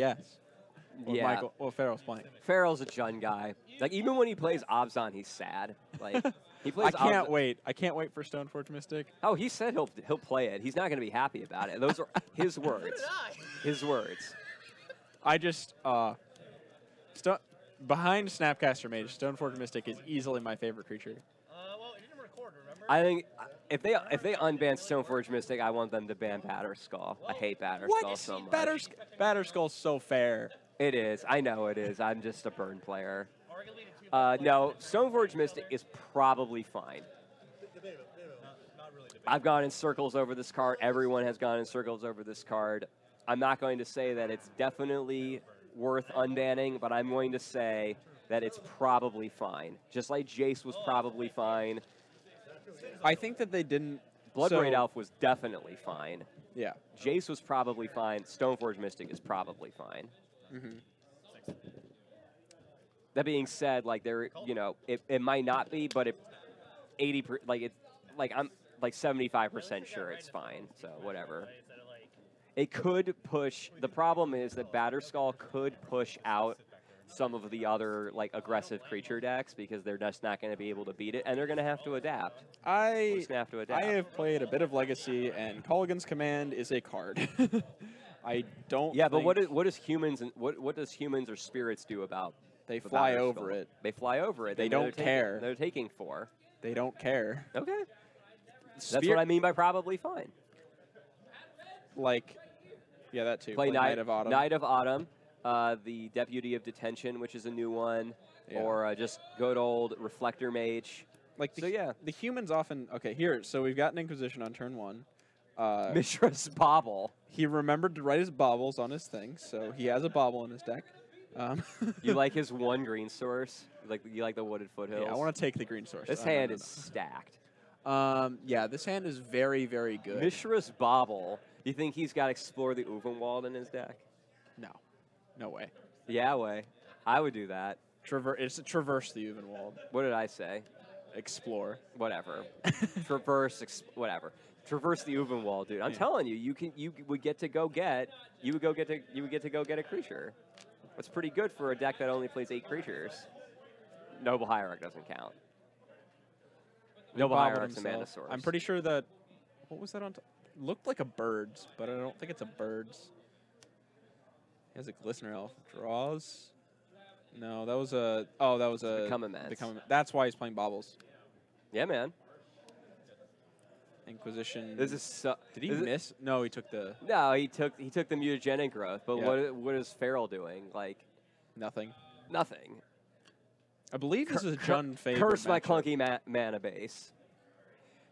Yes. What Yeah. Michael, what Farrell's playing. Farrell's a Jun guy. Like, even when he plays Obzon, he's sad. Like, he plays I can't Obzon. wait. I can't wait for Stoneforge Mystic. Oh, he said he'll play it. He's not going to be happy about it. Those are his words. His words. I just behind Snapcaster Mage, Stoneforge Mystic is easily my favorite creature. Well, it didn't record, remember? I think if they unban Stoneforge Mystic, I want them to ban Batterskull. I hate Batterskull so much. Batterskull's so fair. It is. I know it is. I'm just a burn player. No, Stoneforge Mystic is probably fine. I've gone in circles over this card. Everyone has gone in circles over this card. I'm not going to say that it's definitely worth unbanning, but I'm going to say that it's probably fine. Just like Jace was probably fine. I think that they didn't. Bloodbraid Elf was definitely fine. Yeah. Jace was probably fine. Stoneforge Mystic is probably fine. Mm-hmm. That being said, like it might not be, but it 80 I'm like 75% sure it's fine. So whatever. It could push. The problem is that Batterskull could push out some of the other like aggressive creature decks because they're just not going to be able to beat it, and they're going to have to adapt. I have played a bit of Legacy, and Colligan's Command is a card. I don't. Yeah, but what does humans and what does humans or spirits do about? They fly over it. They fly over it. They don't care. They're taking 4. They don't care. Okay. That's what I mean by probably fine. Like, yeah, that too. Play Knight of Autumn. Knight of Autumn, the Deputy of Detention, which is a new one, or just good old Reflector Mage. Like, the humans often. Okay, here. So we've got an Inquisition on turn 1. Mishra's Bauble. He remembered to write his baubles on his thing, so he has a bauble in his deck. You like his 1 green source? You like the Wooded Foothills? Yeah, I want to take the green source. This hand is stacked. Yeah, this hand is very, very good. Mishra's Bauble. You think he's got Explore the Uvenwald in his deck? No. No way. Yeah, way. I would do that. It's a Traverse the Uvenwald. What did I say? Explore. Whatever. Whatever. Traverse the Uvenwald, dude. I'm telling you, you would get to go get a creature. That's pretty good for a deck that only plays 8 creatures. Noble Hierarch doesn't count. Noble Hierarch's a mana source. I'm pretty sure that what was that on top? Looked like a bird's, but I don't think it's a bird's. He has a Glistener Elf. Draws. No, that was a Become Immense. That's why he's playing Baubles. Yeah, man. Inquisition. This is so. Did he miss? No, he took the. No, he took the mutagenic growth. But what is Farrell doing? Like nothing. Nothing. I believe this is a Jun favorite. Curse my clunky mana base.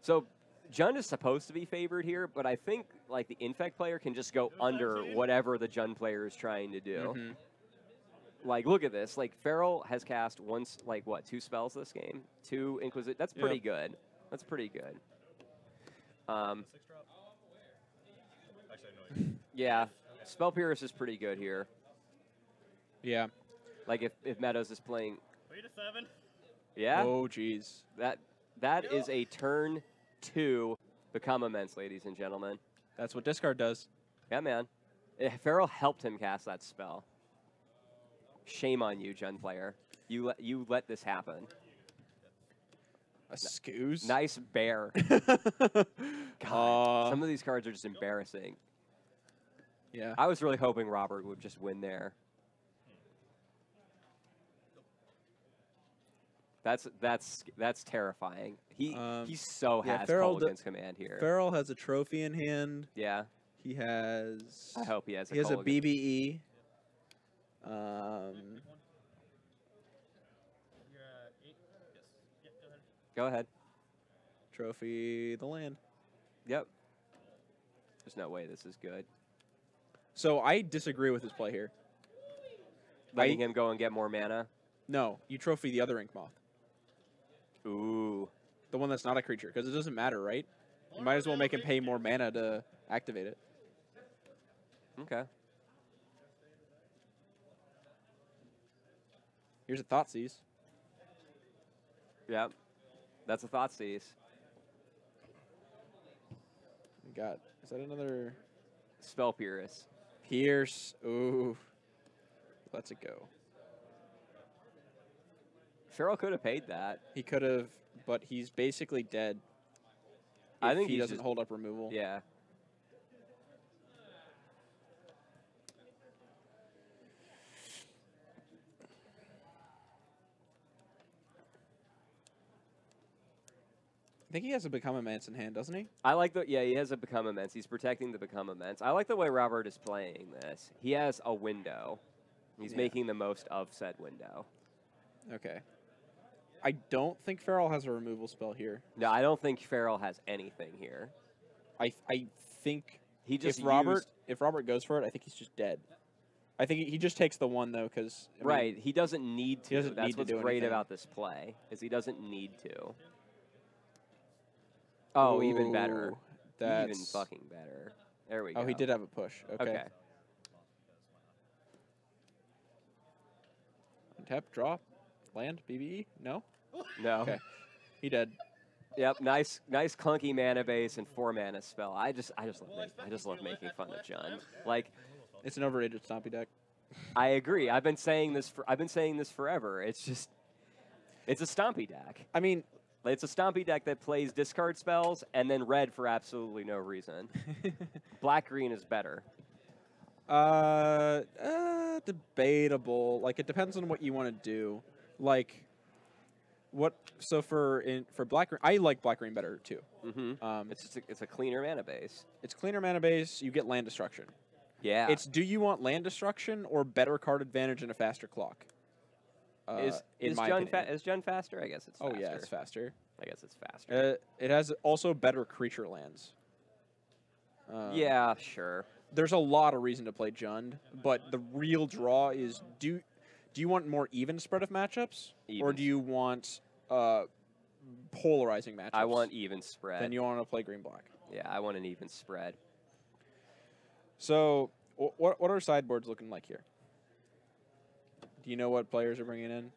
So Jun is supposed to be favored here, but I think like the Infect player can just go under whatever the Jun player is trying to do. Mm-hmm. Like, look at this. Like, Farrell has cast 2 spells this game? 2 Inquisition. That's pretty good. That's pretty good. Yeah, Spell Pierce is pretty good here. Yeah. Like, if Meadows is playing... Wait a 7. Yeah? Oh, jeez. That is a turn 2 Become Immense, ladies and gentlemen. That's what discard does. Yeah, man. Farrell helped him cast that spell. Shame on you, Jun player. You let this happen. A Scoos? Nice bear. God, some of these cards are just embarrassing. Yeah. I was really hoping Robert would just win there. That's terrifying. He so has Colligan's Command here. Farrell has a trophy in hand. Yeah. He has. I hope he has. He has a BBE. Go ahead. Trophy the land. Yep. There's no way this is good. So I disagree with his play here. Letting him go and get more mana? No, you trophy the other Ink Moth. Ooh. The one that's not a creature, because it doesn't matter, right? You might as well make him pay more mana to activate it. Okay. Here's a Thoughtseize. Yep. That's a Thoughtseize. Is that another... Spell Pierce. Pierce. Ooh. Lets it go. Farrell could have paid that. He could have, but he's basically dead. I if think he he's doesn't just- hold up removal. Yeah. I think he has a Become Immense in hand, doesn't he? I like the he has a Become Immense. He's protecting the Become Immense. I like the way Robert is playing this. He has a window. He's Yeah. making the most of said window. Okay. I don't think Farrell has a removal spell here. No, I don't think Farrell has anything here. I think He just if Robert goes for it, I think he's just dead. I think he just takes the one though, because right. He doesn't need to. He doesn't That's need to what's do great anything. about this play is he doesn't need to. Oh, even better. Even That's fucking better. There we go. Oh, he did have a push. Okay. Untap, draw, land, BBE. No. No. Okay. He dead. Yep. Nice clunky mana base and 4 mana spell. I just love making fun of Jund. Like, It's an overrated stompy deck. I agree. I've been saying this forever. It's just, it's a stompy deck. I mean, It's a stompy deck that plays discard spells and then red for absolutely no reason. Black-green is better. Debatable. Like, it depends on what you want to do. Like, what? So for black green, I like black green better too. Mm-hmm. It's a cleaner mana base. It's cleaner mana base. You get land destruction. Yeah. It's do you want land destruction or better card advantage and a faster clock? Is my Jund opinion. is Jund faster? I guess it's faster. Oh yeah, it's faster. I guess it's faster. It has also better creature lands. Yeah, sure. There's a lot of reason to play Jund, but the real draw is do you want more even spread of matchups, or Even do you want polarizing matchups? I want even spread. Then you want to play green black. Yeah, I want an even spread. So what are sideboards looking like here? Do you know what players are bringing in?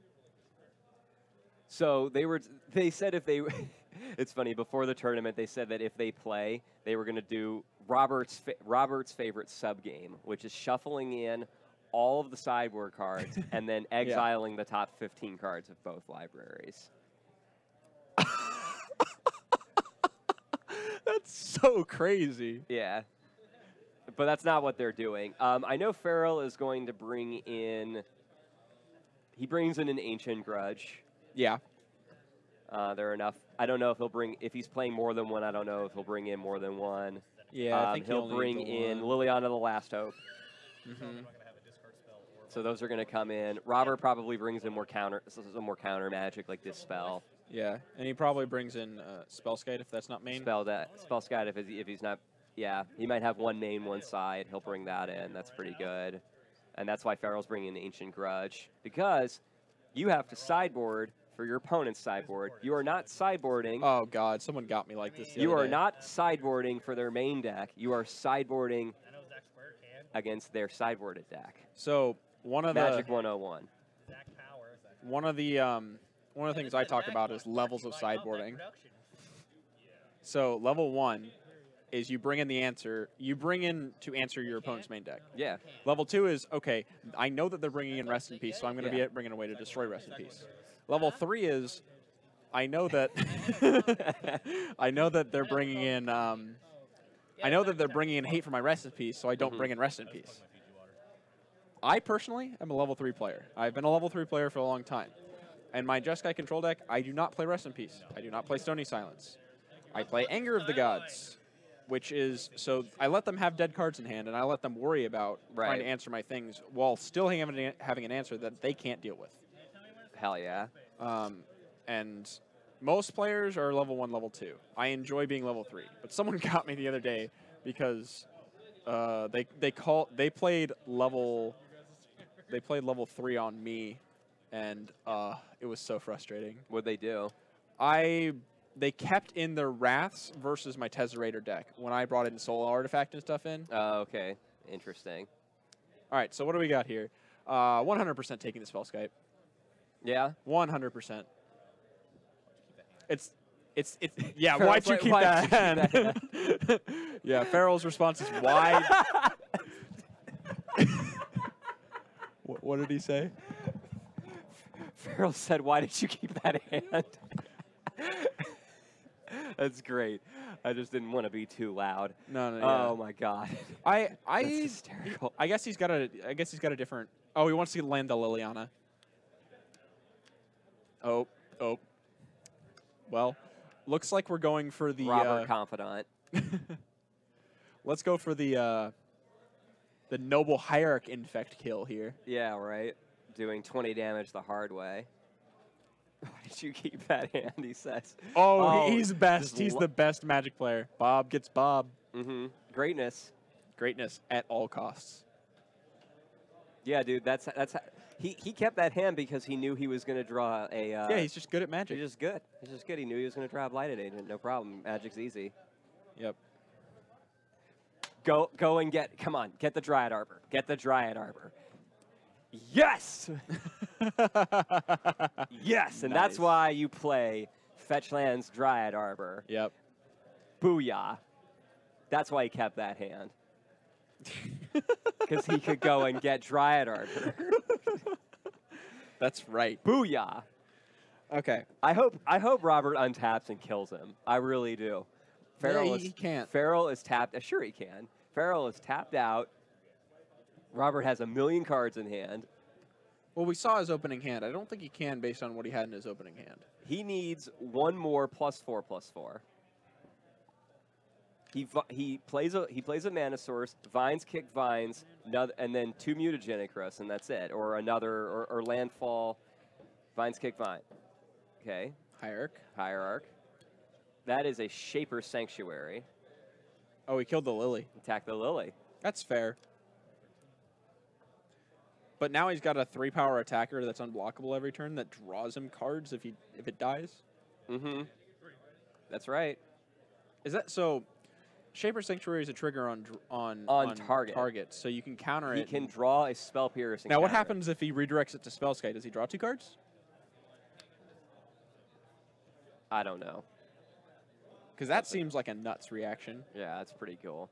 So they said if they, it's funny, before the tournament they said that if they play, they were going to do Robert's favorite sub game, which is shuffling in all of the sideboard cards and then exiling the top 15 cards of both libraries. That's so crazy. Yeah. But that's not what they're doing. I know Farrell is going to bring in, he brings in an Ancient Grudge. Yeah. There are enough. I don't know if if he's playing more than one, I don't know if he'll bring in more than one. Yeah, I think he'll bring in Liliana the Last Hope. Mm-hmm. So those are going to come in. Robert probably brings in more counter magic like Dispel. Yeah, and he probably brings in Spellskite if that's not main. Spellskite if he's not. Yeah, he might have one main, one side. He'll bring that in. That's pretty good. And that's why Farrell's bringing in Ancient Grudge. Because you have to sideboard for your opponent's sideboard. You are not sideboarding. Oh, God. Someone got me like this the You other are day. not sideboarding for their main deck. You are sideboarding against their sideboarded deck. So one of Magic 101. one of the things I talk about is levels of sideboarding. So level 1 is you bring in the answer. You bring in to answer your opponent's main deck. Yeah. Level 2 is, okay, I know that they're bringing in Rest in Peace, so I'm going to be bringing a way to destroy Rest in Peace. Level 3 is, I know that I know that they're bringing in hate for my Rest in Peace, so I don't bring in Rest in Peace. I personally am a level 3 player. I've been a level 3 player for a long time. And my Jeskai control deck, I do not play Rest in Peace. I do not play Stony Silence. I play Anger of the Gods, which is, so I let them have dead cards in hand, and I let them worry about trying to answer my things while still having an answer that they can't deal with. Hell yeah. And most players are level 1, level 2. I enjoy being level 3, but someone got me the other day because they played level 3 on me, and it was so frustrating. What'd they do? They kept in their Wraths versus my Tesserator deck when I brought in Soul Artifact and stuff in. Oh, okay. Interesting. All right, so what do we got here? 100% taking the Spellskite. Yeah? 100%. It's yeah, why'd you keep that? Yeah, Farrell's response is why. What did he say? Farrell said, "Why did you keep that hand?" That's great. I just didn't want to be too loud. No. Oh my God. That's That's hysterical. I guess he's got a different. Oh, he wants to land the Liliana. Oh. Well, looks like we're going for the Robert Confidant. Let's go for the Noble Hierarch Infect kill here. Yeah, right. Doing 20 damage the hard way. Why did you keep that hand? He says. Oh, he's best. just He's the best Magic player. Bob gets Bob. Greatness. Greatness at all costs. Yeah, dude. That's he kept that hand because he knew he was going to draw a. Yeah, he's just good at Magic. He's just good. He's just good. He knew he was going to draw a Blighted Agent. No problem. Magic's easy. Yep. Go and get. Come on, get the Dryad Arbor. Get the Dryad Arbor. Yes. Yes, and that's Nice. why you play Fetch Lands Dryad Arbor. Yep. Booyah. That's why he kept that hand. Because he could go and get Dryad Arbor. That's right. Booyah. Okay. I hope Robert untaps and kills him. I really do. Yeah, he can't. Farrell is tapped. Sure he can. Farrell is tapped out. Robert has a million cards in hand. Well, we saw his opening hand. I don't think he can based on what he had in his opening hand. He needs one more +4/+4. He plays a mana source, Vines kick Vines, and then 2 Mutagenic Rust, and that's it. Or another or Landfall, Vines kick Vine. Okay. Hierarch. That is a Shaper Sanctuary. Oh, he killed the Lily. Attack the Lily. That's fair. But now he's got a 3-power attacker that's unblockable every turn that draws him cards if it dies. That's right. Is that so? Shaper Sanctuary is a trigger on target, so you can counter it. He can draw a Spell Piercing. Now, what happens if he redirects it to Spellskite? Does he draw 2 cards? I don't know. Because that seems like a nuts reaction. Yeah, that's pretty cool.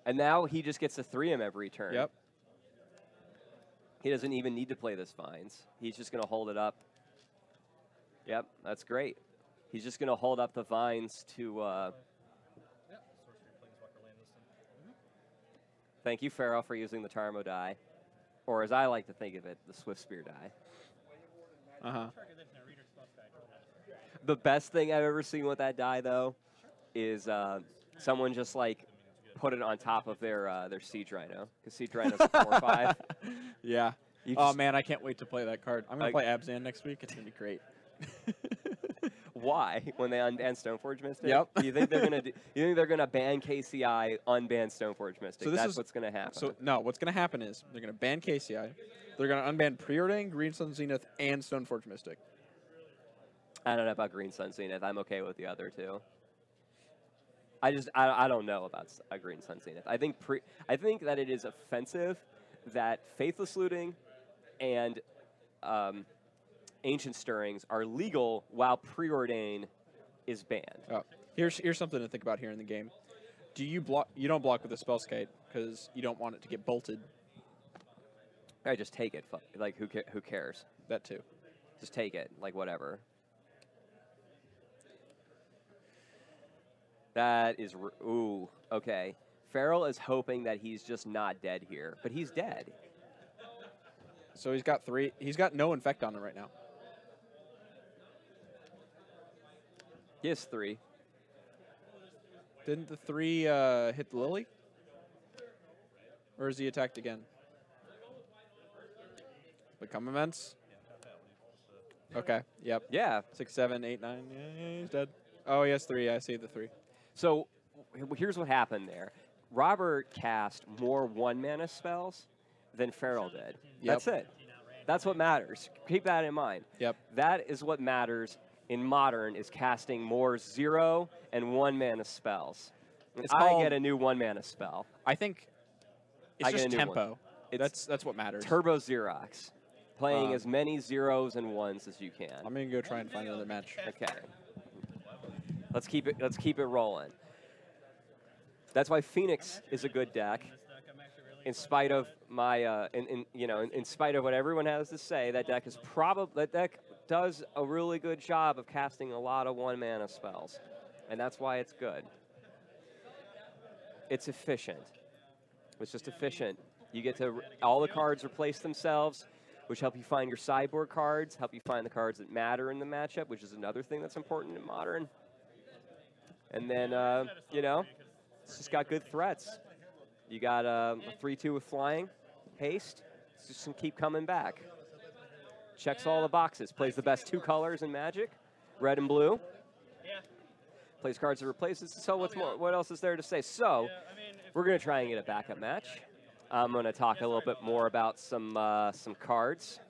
And now he just gets to 3 him every turn. Yep. He doesn't even need to play this Vines. He's just going to hold it up. Yep, that's great. He's just going to hold up the Vines to... Thank you, Farrell, for using the Tarmo die. Or as I like to think of it, the Swift Spear die. Uh-huh. The best thing I've ever seen with that die, though, is someone just, like, put it on top of their Siege Rhino. Because Siege Rhino's a 4/5. Yeah. Oh, man, I can't wait to play that card. I'm going to play Abzan next week. It's going to be great. Why? When they unban Stoneforge Mystic? Yep. You think they're gonna ban KCI, unban Stoneforge Mystic? So That's what's gonna happen. So no, what's gonna happen is they're gonna ban KCI, they're gonna unban Preordain, Green Sun Zenith, and Stoneforge Mystic. I don't know about Green Sun Zenith. I'm okay with the other two. I don't know about Green Sun Zenith. I think that it is offensive that Faithless Looting and Ancient Stirrings are legal while Preordain is banned. Oh, here's something to think about here in the game. Do you block? You don't block with a Spellskite because you don't want it to get bolted. I just take it. Like who cares? That too. Just take it. Like whatever. That is ooh okay. Farrell is hoping that he's just not dead here, but he's dead. So he's got 3. He's got no Infect on him right now. He has 3. Didn't the 3 hit the Lily? Or is he attacked again? Become immense. Okay. Yep. Yeah. 6, 7, 8, 9. Yeah, he's dead. Oh, he has 3. I see the 3. So here's what happened there. Robert cast more 1-mana spells than Farrell did. Yep. That's it. That's what matters. Keep that in mind. Yep. That is what matters in Modern, is casting more 0 and 1-mana spells. I get a new 1-mana spell. I think it's I get just a new tempo. one. That's what matters. Turbo Xerox. Playing as many 0s and 1s as you can. I'm gonna go try and find another match. Okay. Let's keep it rolling. That's why Phoenix is a good deck. in spite of my, in spite of what everyone has to say, that deck does a really good job of casting a lot of 1-mana spells, and that's why it's good. It's efficient. It's just efficient. You get to all the cards replace themselves, which help you find your sideboard cards, help you find the cards that matter in the matchup, which is another thing that's important in Modern. And then, it's just got good threats. You got a 3/2 with flying, haste. It's just gonna keep coming back. Checks all the boxes. Plays the best 2 colors in Magic, red and blue. Plays cards that replaces. So what's more? What else is there to say? So we're gonna try and get a backup match. I'm gonna talk a little bit more about some cards.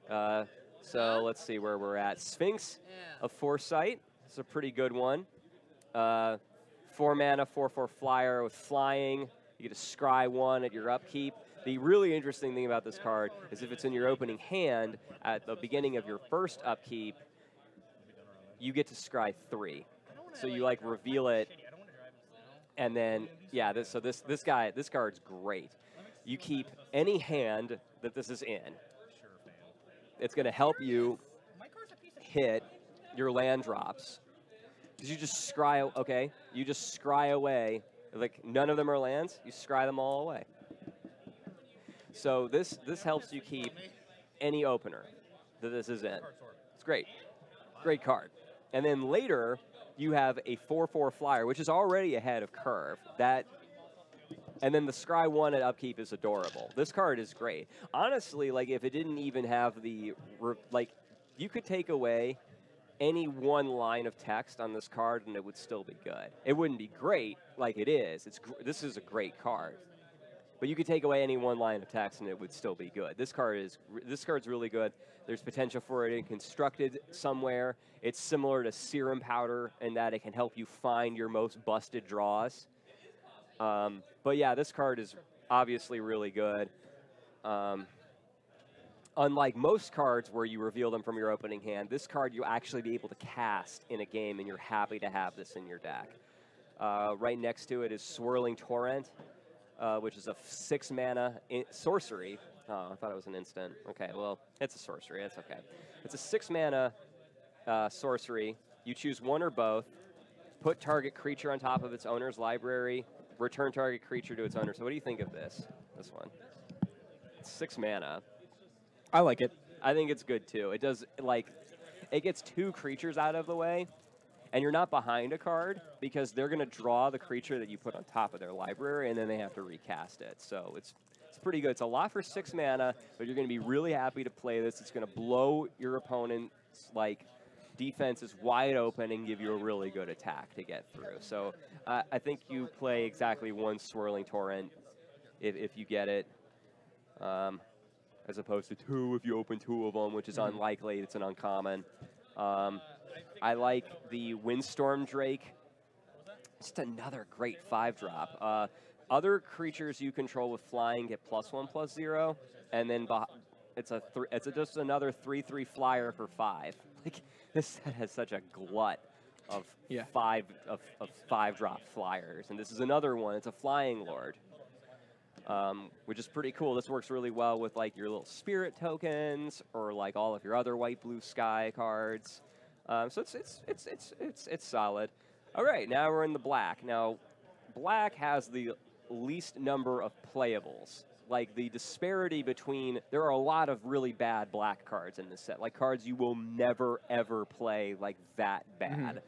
So let's see where we're at. Sphinx of Foresight. It's a pretty good one. 4-mana, 4/4 flyer with flying. You get to scry 1 at your upkeep. The really interesting thing about this card is if it's in your opening hand at the beginning of your first upkeep, you get to scry 3. So you like reveal it, and then this card's great. You keep any hand that this is in. It's going to help you hit your land drops. Because you just scry, you just scry away. Like, none of them are lands, you scry them all away. So this helps you keep any opener that this is in. It's great. Great card. And then later, you have a 4/4 flyer, which is already ahead of curve. And then the scry 1 at upkeep is adorable. This card is great. Honestly, like, if it didn't even have the, you could take away any 1 line of text on this card and it would still be good. It wouldn't be great like it is. This is a great card. But you could take away any 1 line of text and it would still be good. This card's really good. There's potential for it in Constructed somewhere. It's similar to Serum Powder in that it can help you find your most busted draws. But yeah, this card is obviously really good. Unlike most cards where you reveal them from your opening hand, this card you'll actually be able to cast in a game, and you're happy to have this in your deck. Right next to it is Swirling Torrent, which is a 6-mana sorcery. Oh, I thought it was an instant. Okay, well, it's a sorcery. That's okay. It's a 6-mana sorcery. You choose 1 or both. Put target creature on top of its owner's library. Return target creature to its owner. So what do you think of this one? It's 6 mana. I like it. I think it's good, too. It does, it gets 2 creatures out of the way, and you're not behind a card because they're going to draw the creature that you put on top of their library, and then they have to recast it. So it's pretty good. It's a lot for 6 mana, but you're going to be really happy to play this. It's going to blow your opponent's, defense is wide open and give you a really good attack to get through. So I think you play exactly 1 Swirling Torrent if you get it, as opposed to 2 if you open 2 of them, which is unlikely. It's an uncommon. I like the Windstorm Drake. Just another great 5-drop. Other creatures you control with flying get +1/+0, and then it's just another 3/3 flyer for 5. This set has such a glut of 5-drop flyers, and this is another one. It's a Flying Lord, which is pretty cool. This works really well with your little spirit tokens or all of your other white, blue, sky cards. So it's solid. All right, now we're in the black. Now, black has the least number of playables. The disparity between, there are a lot of really bad black cards in this set, cards you will never, ever play that bad.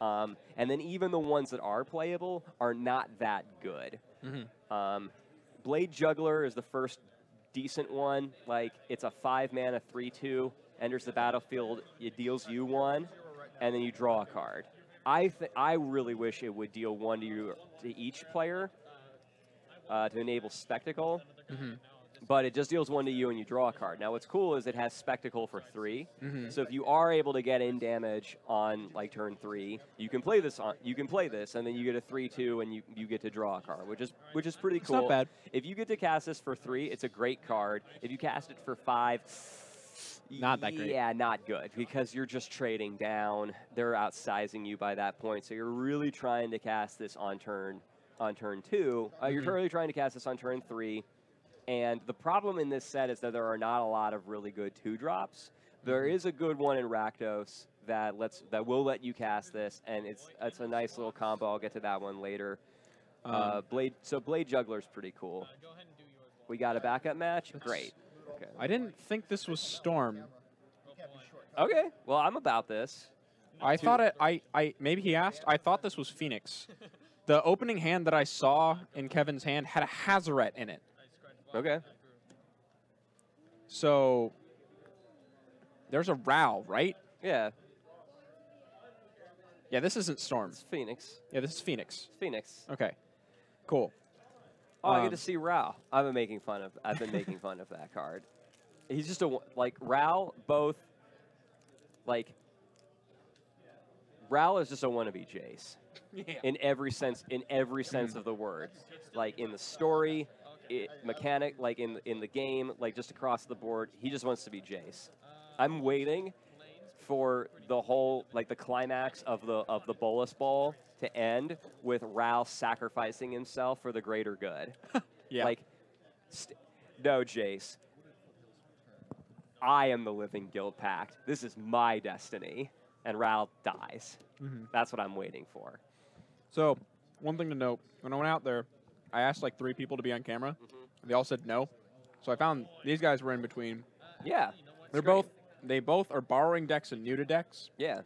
And then even the ones that are playable are not that good. Blade Juggler is the first decent one. It's a 5-mana 3/2, enters the battlefield, it deals you 1, and then you draw a card. I really wish it would deal 1 to each player to enable Spectacle. But it just deals 1 to you and you draw a card. Now what's cool is it has Spectacle for 3. So if you are able to get in damage on turn 3, you can play this and then you get a 3/2 and you get to draw a card, which is pretty cool. It's not bad. If you get to cast this for 3, it's a great card. If you cast it for 5, not that great. Yeah, not good, because you're just trading down. They're outsizing you by that point, so you're really trying to cast this on turn on turn 2. You're really trying to cast this on turn 3. And the problem in this set is that there are not a lot of really good 2-drops. There is a good one in Rakdos that will let you cast this, and it's a nice little combo. I'll get to that one later. Blade Juggler's pretty cool. We got a backup match? Great. Okay. I didn't think this was Storm. Okay. Well, I'm about this. I thought it. Maybe he asked. I thought this was Phoenix. The opening hand that I saw in Kevin's hand had a Hazaret in it. Okay. So there's a Ral, right? Yeah. Yeah, this isn't Storm. It's Phoenix. Yeah, this is Phoenix. It's Phoenix. Okay. Cool. Oh, I get to see Rao. I've been making fun of that card. He's just Rao. Both Rao is just a wannabe Jace. Yeah. In every sense of the word. Like in the story, mechanic, like in the game, like just across the board, he just wants to be Jace. I'm waiting for the whole the climax of the Bolus Bowl to end with Rao sacrificing himself for the greater good. Yeah. No, Jace. I am the living guild pact. This is my destiny. And Rao dies. That's what I'm waiting for. So, one thing to note, when I went out there, I asked 3 people to be on camera. They all said no. So I found these guys were in between. Yeah. They both are borrowing decks and new to decks. Yeah.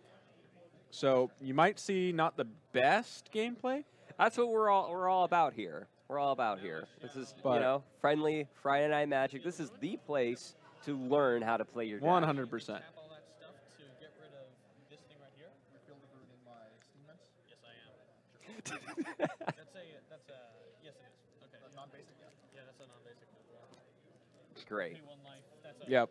So you might see not the best gameplay. That's what we're all about here. We're all about here. This is friendly Friday Night Magic. This is the place to learn how to play your deck. 100%. Yes, it is. Okay. Yes, it is. Okay. Non-basic. Yeah, that's a non-basic. Great. Yep.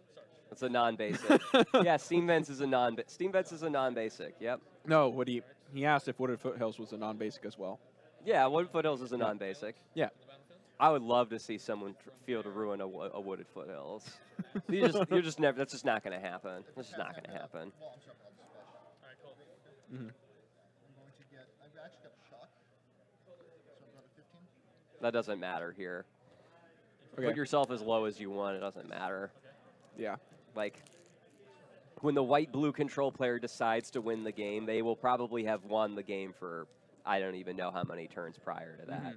That's a non-basic. Yeah, Steam Vents is a non-basic. Yep. No, what he asked if Wooded Foothills was a non-basic as well. Yeah, Wooded Foothills is a non-basic. Yeah. I would love to see someone feel to ruin a Wooded Foothills. You're just never. That's just not going to happen. That's just not going to happen. That doesn't matter here. Okay. Put yourself as low as you want. It doesn't matter. Yeah. When the white-blue control player decides to win the game, they will probably have won the game for I don't even know how many turns prior to that.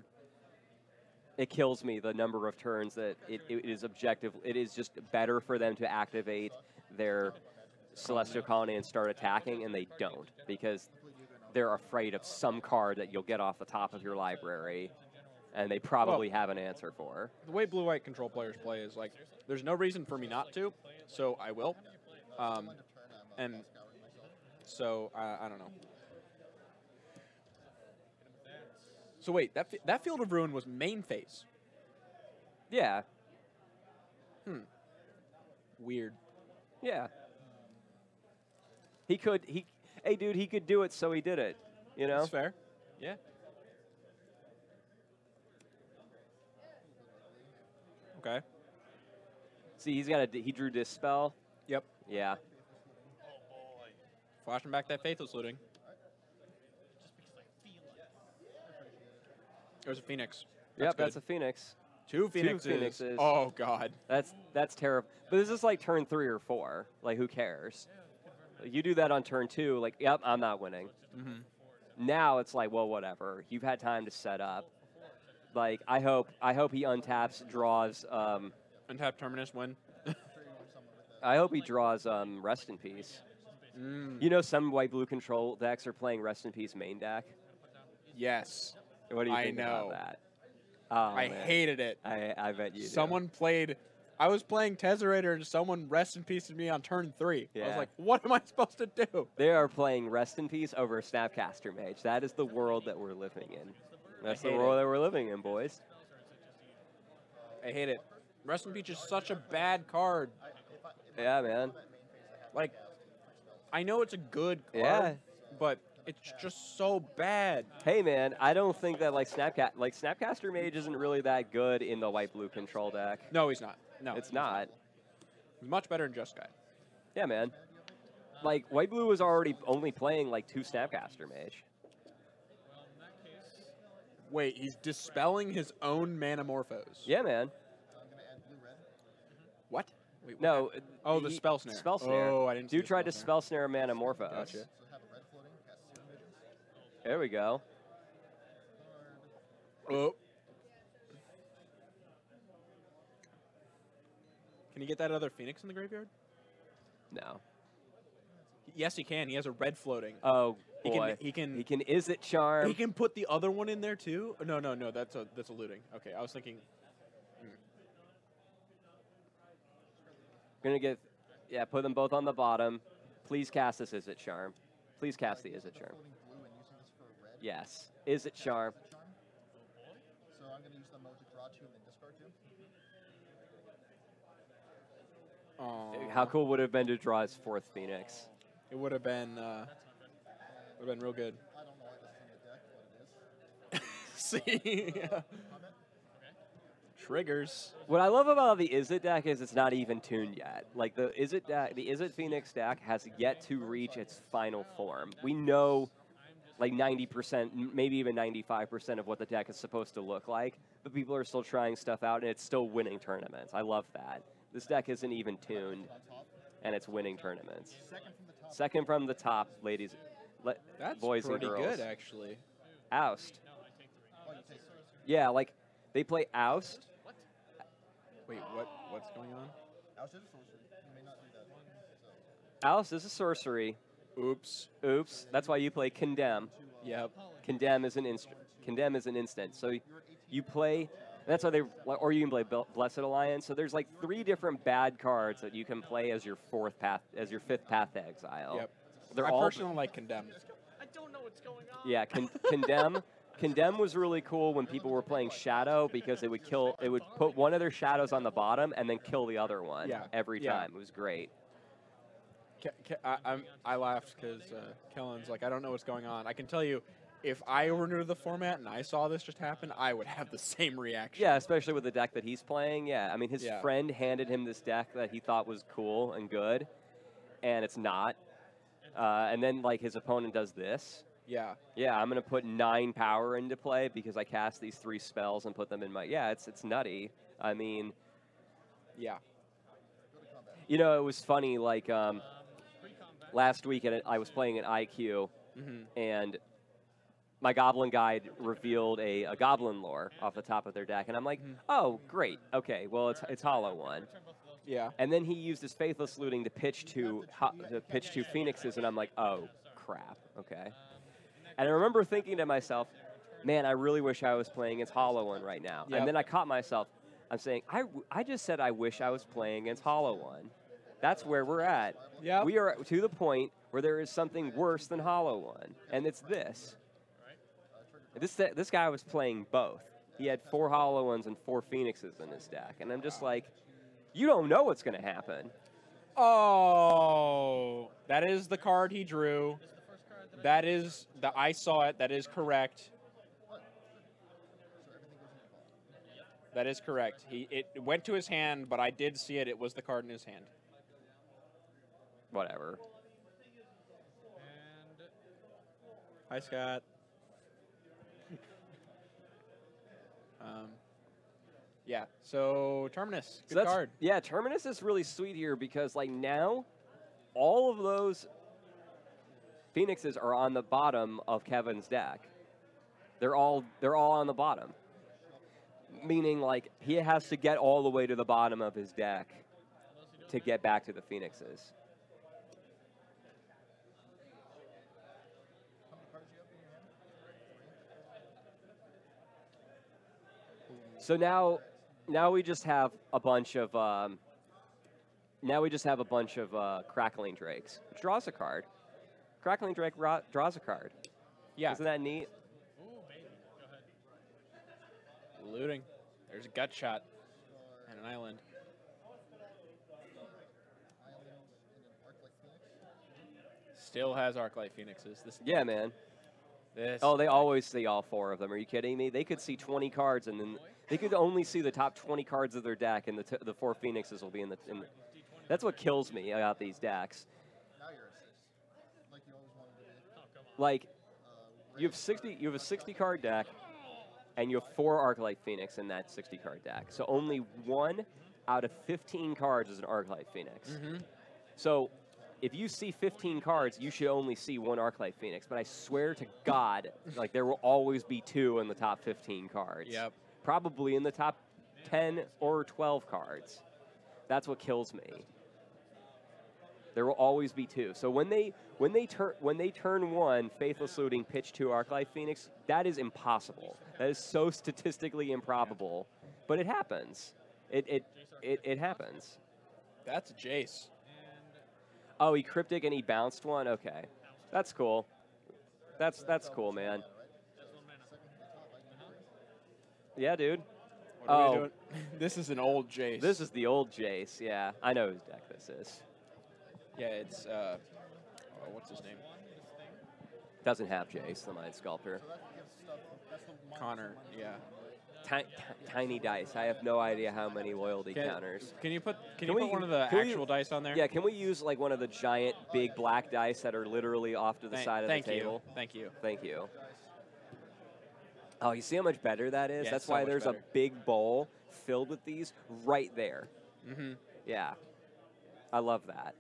It kills me the number of turns that it is objective. It is just better for them to activate their Celestial Colony and start attacking, and they don't because they're afraid of some card that you'll get off the top of your library, and they probably have an answer for. The way blue-white control players play is there's no reason for me not to, so I will. And so I don't know. So wait, that Field of Ruin was main phase. Yeah. Weird. Yeah. Hey dude, he could do it, so he did it. You know? That's fair. Yeah. Okay. See, he drew Dispel. Yep. Yeah. Flashing back that Faithless Looting. There's a Phoenix. That's a Phoenix. Two Phoenixes. Oh, God. That's terrible. But this is turn 3 or 4. Who cares? You do that on turn 2, yep, I'm not winning. Now it's well, whatever. You've had time to set up. I hope he untaps, draws. Untap Terminus, win. I hope he draws Rest in Peace. You know, some white-blue control decks are playing Rest in Peace main deck. Yes. What do you think about that? Oh, I man. hated it. I bet you Someone played. I was playing Tezzerator and someone Rest in Peace me on turn 3. Yeah. I was like, what am I supposed to do? They are playing Rest in Peace over a Snapcaster Mage. That is the world that we're living in. That's the world that we're living in, boys. I hate it. Rest in Peace is such a bad card. Yeah, man. I know it's a good card, Yeah. but it's just so bad. Hey, man, I don't think that Snapcaster Mage isn't really that good in the white-blue control deck. No, he's not. No, It's not. He's much better than Just Guy. Yeah, man. White-blue was already only playing 2 Snapcaster Mage. Wait, he's dispelling his own Manamorphose. Yeah, man. I'm gonna add blue-red. What? Wait, what No. happened? Oh, the spell snare. Spell snare. Oh, I didn't see Dude the tried to spell spell snare Manamorphose. Gotcha. So have a red floating, cast Serum Visions. There we go. Oh. Can you get that other Phoenix in the graveyard? No. Yes, he can. He has a red floating. Oh He boy. can. He can is it charm? He can put the other one in there too. No. That's a looting. Okay, I was thinking. Gonna get put them both on the bottom. Please cast this is it charm. Please cast the is it charm. Floating blue and using this for red. Yes. Is it charm? So I'm gonna use the mode to draw 2 and then discard 2. Aw. How cool would it have been to draw his 4th Phoenix? It would have been. Real good. I don't know why this is in the deck, but it is. See. Comment? Triggers. What I love about the Is It deck is it's not even tuned yet. Like the Is It Phoenix deck has yet to reach its final form. We know like 90%, maybe even 95% of what the deck is supposed to look like, but people are still trying stuff out and it's still winning tournaments. I love that. This deck isn't even tuned and it's winning tournaments. Second from the top, ladies, That's boys and pretty girls. good, actually. Oust. Oh, you take 3. Yeah, like they play Oust. Wait, what's going on? I was just a sorcery. You may not do that. So, Oust is a sorcery. Oops. Oops. That's why you play Condemn. Yep. Condemn is an instant. So you play. That's why they. Or you can play Blessed Alliance. So there's like 3 different bad cards that you can play as your 5th path to exile. Yep. They're I all. personally like Condemn. I don't know what's going on. Yeah, Condemn. Condemn was really cool when people were playing Shadow because it would put one of their shadows on the bottom and then kill the other one every time. It was great. I laughed because Kellen's like, I don't know what's going on. I can tell you, if I were new to the format and I saw this just happen, I would have the same reaction. Yeah, especially with the deck that he's playing. Yeah, I mean, his friend handed him this deck that he thought was cool and good, and it's not. And then, like, his opponent does this. Yeah. Yeah, I'm going to put 9 power into play because I cast these 3 spells and put them in my... Yeah, it's nutty. I mean... Yeah. You know, it was funny, like, last week I was playing an IQ, and my Goblin Guide revealed a Goblin lore off the top of their deck, and I'm like, oh, great. Okay, well, it's Hollow One. Yeah. And then he used his Faithless Looting to pitch 2 Phoenixes, and I'm like, oh, crap. Okay. And I remember thinking to myself, man, I really wish I was playing against Hollow One right now. Yep. And then I caught myself. I'm saying, I just said I wish I was playing against Hollow One. That's where we're at. Yep. We are to the point where there is something worse than Hollow One, and it's this. This guy was playing both. He had 4 Hollow Ones and 4 Phoenixes in his deck. And I'm just like, you don't know what's going to happen. Oh, that is the card he drew. That is I saw it. That is correct. That is correct. It went to his hand, but I did see it. It was the card in his hand. Whatever. And Hi, Scott. Yeah. So Terminus, good card. Yeah, Terminus is really sweet here because like now, all of those Phoenixes are on the bottom of Kevin's deck. They're all on the bottom. Meaning like he has to get all the way to the bottom of his deck to get back to the Phoenixes. So now we just have a bunch of Crackling Drakes, which draws a card. Crackling Drake draws a card. Yeah. Isn't that neat? ooh, baby, go ahead. Looting. There's a gut shot and an island. Still has Arclight Phoenixes. Yeah, man. This. Oh, they always see all 4 of them. Are you kidding me? They could see 20 cards, and then they could only see the top 20 cards of their deck, and the 4 Phoenixes will be in the. That's what kills me about these decks. Now you're a 6. Like you always wanted to be. Like, you have a 60 card deck, and you have 4 Arclight Phoenix in that 60-card deck. So only 1 out of 15 cards is an Arclight Phoenix. So if you see 15 cards, you should only see 1 Arclight Phoenix. But I swear to God, like there will always be 2 in the top 15 cards. Yep. Probably in the top 10 or 12 cards. That's what kills me. There will always be 2. So when they turn 1 Faithless Looting, pitch 2 Arclight Phoenix, that is impossible. That is so statistically improbable, but it happens. It happens. That's a Jace. Oh, he cryptic and he bounced 1. Okay, that's cool. That's cool, man. Yeah, dude. What are we doing? This is an old Jace. This is the old Jace. Yeah, I know whose deck this is. Yeah, it's what's his name? Doesn't have Jace, the Mind Sculptor. Connor. Yeah. Tiny dice. I have no idea how many loyalty counters. Can you put one of the actual dice on there? Yeah, can we use like one of the giant big black dice that are literally off to the side of the table? Thank you. Thank you. Oh, you see how much better that is? Yeah, That's so why much there's better. a big bowl filled with these right there. Yeah. I love that.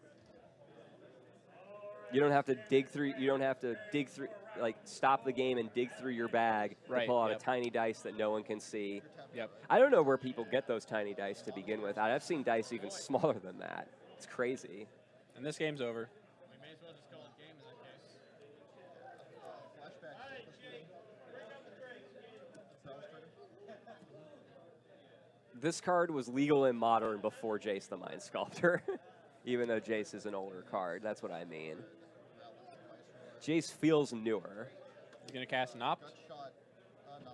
You don't have to dig through. You don't have to dig through. Like stop the game and dig through your bag to pull out a tiny dice that no one can see. Yep. I don't know where people get those tiny dice to begin with. I've seen dice even smaller than that. It's crazy. And this game's over. We may as well just call it game in that case. This card was legal in Modern before Jace the Mind Sculptor, even though Jace is an older card. That's what I mean. Jace feels newer. He's going to cast an opt? Gutshot, no.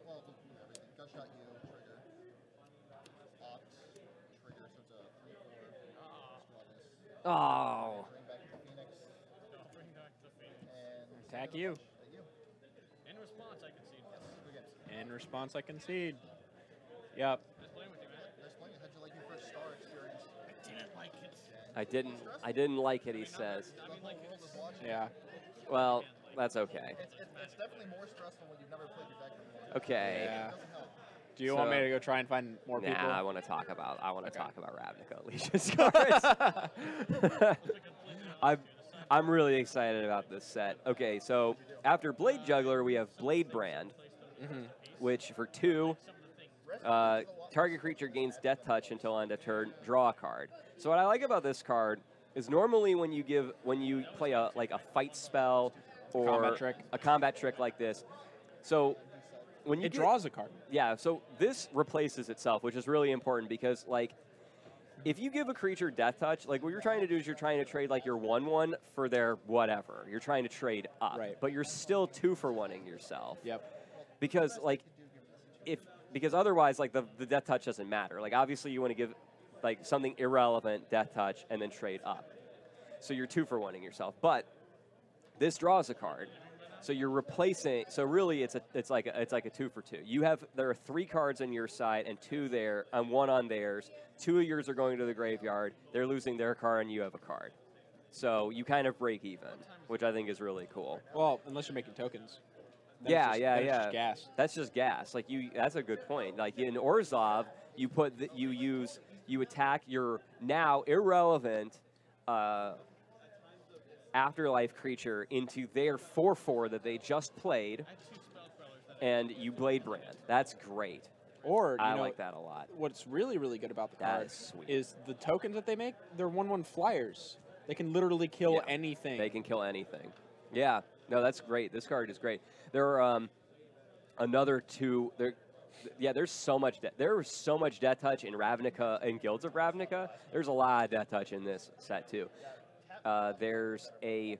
Well, everything. Gutshot, you, trigger. Opt, trigger, so it's a 3/4. Oh. Bring back the Phoenix. Bring back the Phoenix. And Attack you. you. In response, I concede. In response, I concede. Yep. Just playing with you, man. Nice playing. How'd you like your first star experience? I didn't like it. I didn't like it, he says. I mean, like, Yeah. Well, that's okay. It's definitely more stressful when you've never played your deck before. Okay. Yeah. It doesn't help. Do you want me to go try and find more Nah, people? I want to talk about Okay. Ravnica Allegiance cards. I'm really excited about this set. Okay, so after Blade Juggler, we have Blade Brand, which for 2, target creature gains Death Touch until end of turn. Draw a card. So what I like about this card is normally when you play a fight spell or a combat trick like this. So when you draws a card. Yeah, so this replaces itself, which is really important because like if you give a creature Death Touch, like what you're trying to do is you're trying to trade like your 1/1 for their whatever. You're trying to trade up, Right. but you're still 2-for-1ing yourself. Yep. Because like because otherwise like the Death Touch doesn't matter. Like obviously you want to give like something irrelevant Death Touch and then trade up. So you're 2-for-1ing yourself. But this draws a card. So you're replacing. So really, it's like a 2-for-2. There are 3 cards on your side and 2 there, and 1 on theirs. 2 of yours are going to the graveyard. They're losing their card, and you have a card. So you kind of break even, which I think is really cool. Well, unless you're making tokens. Then Yeah. It's just gas. That's just gas. Like that's a good point. Like in Orzhov, you attack your now irrelevant afterlife creature into their 4/4 that they just played, and you Blade Brand. That's great. Or I like that a lot. What's really, really good about the That card is sweet. is the tokens that they make. They're 1/1 flyers. They can literally kill anything. They can kill anything. Yeah. No, that's great. This card is great. There are another 2. There's so much. There was so much Death Touch in Ravnica and Guilds of Ravnica. There's a lot of Death Touch in this set too. There's a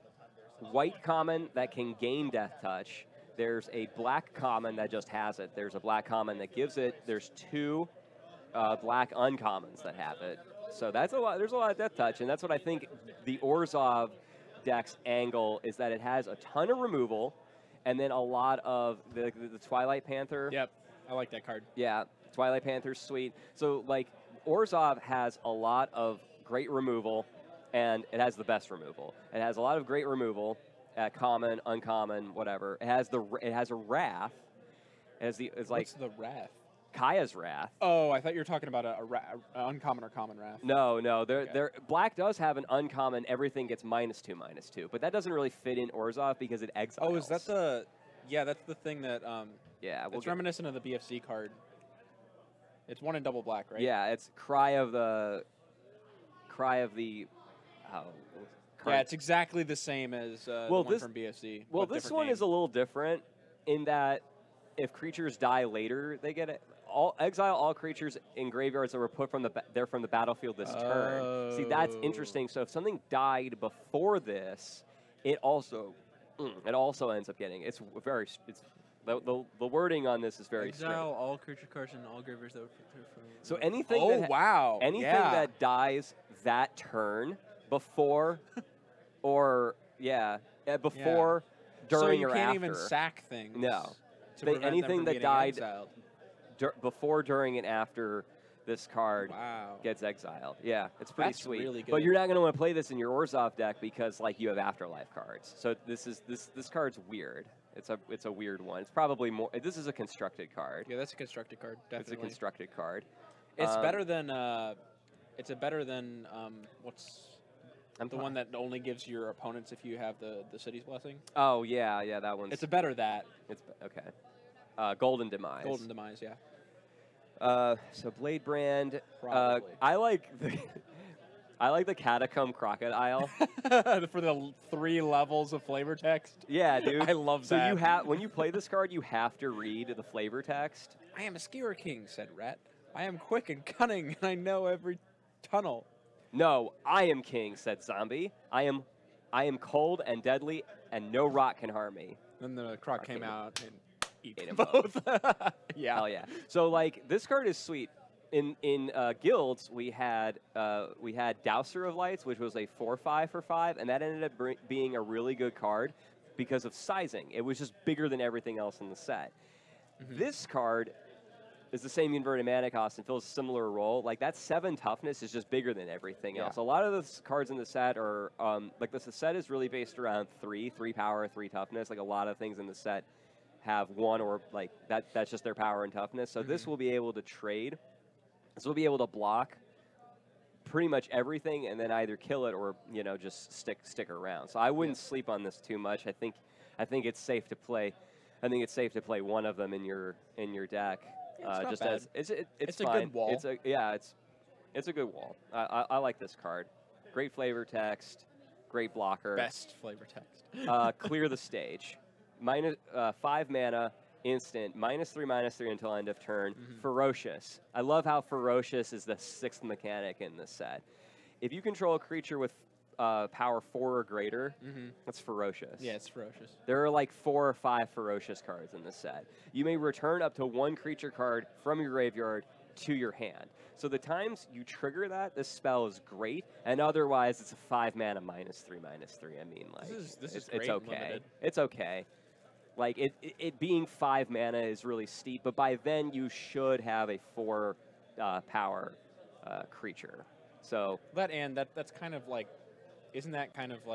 white common that can gain Death Touch. There's a black common that just has it. There's a black common that gives it. There's 2 black uncommons that have it. So that's a lot. There's a lot of Death Touch, and that's what I think the Orzhov deck's angle is, that it has a ton of removal, and then a lot of the Twilight Panther. Yep, I like that card. Yeah, Twilight Panther's sweet. So like Orzhov has a lot of great removal, and it has the best removal. It has a lot of great removal, common, uncommon, whatever. It has a Wrath, It's like What's the Wrath? Kaya's Wrath. Oh, I thought you were talking about a uncommon or common Wrath. No, black does have an uncommon. Everything gets -2/-2, but that doesn't really fit in Orzhov because it exiles. Oh, is that the? Yeah, that's the thing that. Yeah, it's reminiscent of the BFC card. It's 1 in double black, right? Yeah, it's Cry of the. Yeah, it's exactly the same as the one from BFC. Well, this one is a little different in that if creatures die later, they get it. Exile all creatures in graveyards that were put from the battlefield this turn. See, that's interesting. So if something died before this, it also ends up getting. The wording on this is very Exile strange. all creature cards in all graveyards that were prepared from. So anything. Anything that dies that turn before, or before, during, so you or can't after. even sack things. No. To prevent them anything from that getting died exiled. Before, during, and after this card gets exiled. Yeah, it's pretty That's sweet. really good. But you're not going to want to play this in your Orzhov deck because you have Afterlife cards. So this card's weird. It's a weird one. It's probably more. This is a constructed card. Yeah, that's a constructed card. Definitely. It's a constructed card. It's better than. It's better than what's. The one that only gives your opponents if you have the city's blessing. Oh yeah, that one's. It's a better that. It's okay. Golden Demise. Golden Demise, yeah. So Blade Brand. Probably. I like the Catacomb Crocodile. For the 3 levels of flavor text. Yeah, dude. I love so that. When you play this card, you have to read the flavor text. I am a Skewer King, said Rat. I am quick and cunning, and I know every tunnel. No, I am king, said Zombie. I am cold and deadly, and no rock can harm me. Then the croc came out and ate them them both. Yeah. Hell yeah. So this card is sweet. In guilds, we had Dowser of Lights, which was a 4/5 for 5, and that ended up being a really good card because of sizing. It was just bigger than everything else in the set. Mm-hmm. This card is the same inverted mana cost and fills a similar role. That 7 toughness is just bigger than everything else. A lot of the cards in the set are the set is really based around 3 power, 3 toughness. A lot of things in the set have 1 or that's just their power and toughness. So this will be able to trade. This will be able to block pretty much everything and then either kill it or just stick around. So I wouldn't sleep on this too much. I think it's safe to play. I think it's safe to play one of them in your deck. It's not bad. It's a fine. good wall. It's a good wall. I like this card. Great flavor text. Great blocker. Best flavor text. Clear the stage. -5 mana. Instant, -3/-3 until end of turn. Ferocious. I love how Ferocious is the 6th mechanic in this set. If you control a creature with power 4 or greater, that's Ferocious. Yeah, it's Ferocious. There are 4 or 5 Ferocious cards in this set. You may return up to 1 creature card from your graveyard to your hand. So the times you trigger that, this spell is great, and otherwise it's a 5 mana -3/-3. I mean, this is great it's okay. limited. It's okay. It being 5 mana is really steep, but by then you should have a 4 power creature. So that's kind of isn't that kind of